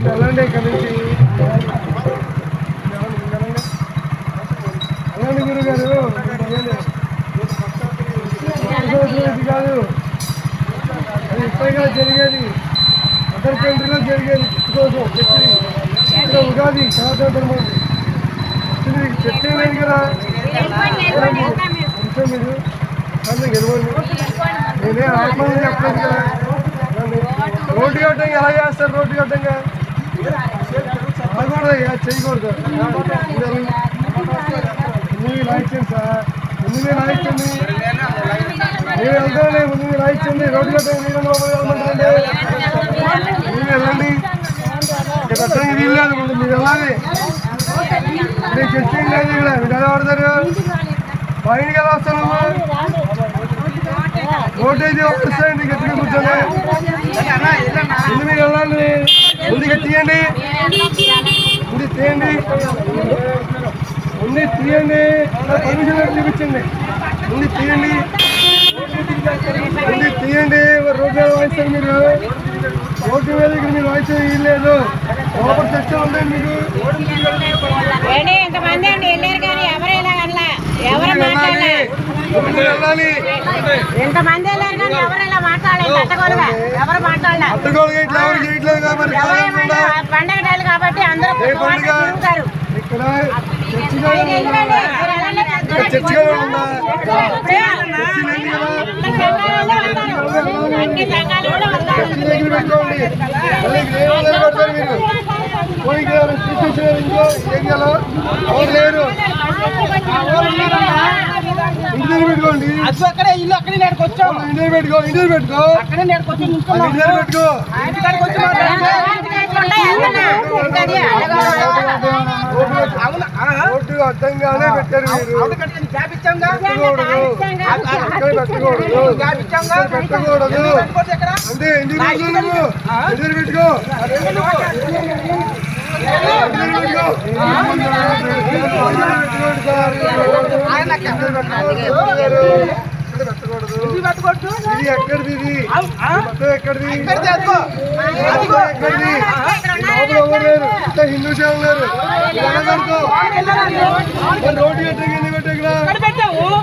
వెళ్ళండి ఇక్కడ నుంచి వెళ్ళండి గురుగారు. ఇది కాదు, అది ఇప్పటిగా జరిగేది అదర్ కంట్రీలో జరిగేది కోసం చర్చని. ఇక్కడ ఉగాది సనాతన ధర్మం చర్చ లేదు కదా. మీరు గెలవండి, నేనే ఆత్మని చెప్పలేదు కదా. రోడ్డు గడ్డంగా ఎలా చేస్తారు? రోడ్డు గడ్డంగా ఆగకూడదు, చేయకూడదు. ముందు రాయించండి సార్, ముందు రాయించండి. నేను వెళ్తానే ముందు రాయించండి. రోడ్డు గడ్డంగా మీరు వెళ్ళమంటారండి. మీరు వెళ్ళండి, ఇక్కడ గడ్డంగా వీలు లేదు. ముందు మీరు వెళ్ళాలి. నేను చర్చ లేదు ఇక్కడ. మీరు ఎలా పడతారు? బయటికి ఎలా వస్తాను? రోడ్డు అయితే వస్తాయండి గట్టిగా కూర్చొని. ముందు మీరు వెళ్ళండి, ముందుగా తీయండి, ముందు తీయండి, ముందు తీయండి. పర్మిషన్ చూపించండి. ముందు తీయండి, ముందు తీయండి. రోడ్డు మీద వాయిస్తారు మీరు. రోడ్డు మీద ఇక్కడ మీరు వాయిస్తే లేదు. లోపల చర్చ ఉంటాయి మీకు. ఎంతమంది అండి వెళ్ళారు కానీ ఎవరైనా ఎవరు వెళ్ళాలి. ఎంతమంది వెళ్ళారు కానీ ఎవరైనా మాట్లాడలేదు. అట్టగోలుగా ఎవరు మాట్లాడలేదు. పండగ నెలలు కాబట్టి అందరూ తిరుగుతారు. అన్ని సంఘాలు కూడా లేరు. ఇంటి పెట్టుకోండి. అక్కడే ఇల్లు అక్కడే నేర్కొచ్చాము. ఇంటి పెట్టుకో, ఇంటి పెట్టుకో, అక్కడే నేర్కొచ్చి పెట్టుకో. రోడ్డు అడ్డంగానే పెట్టారు మీరు. పెట్టకూడదు అంటే ఎన్ని రోజులు నువ్వు ఇంటి పెట్టుకో. ఇది ఎక్కడిది? ఇది ఎక్కడిది? ఎక్కడిది? ఎవరు లేరు, హిందూ సేవలు లేరు. రోడ్డు గట్టకి ఎన్ని పెట్టావు? పెట్టకూడదు.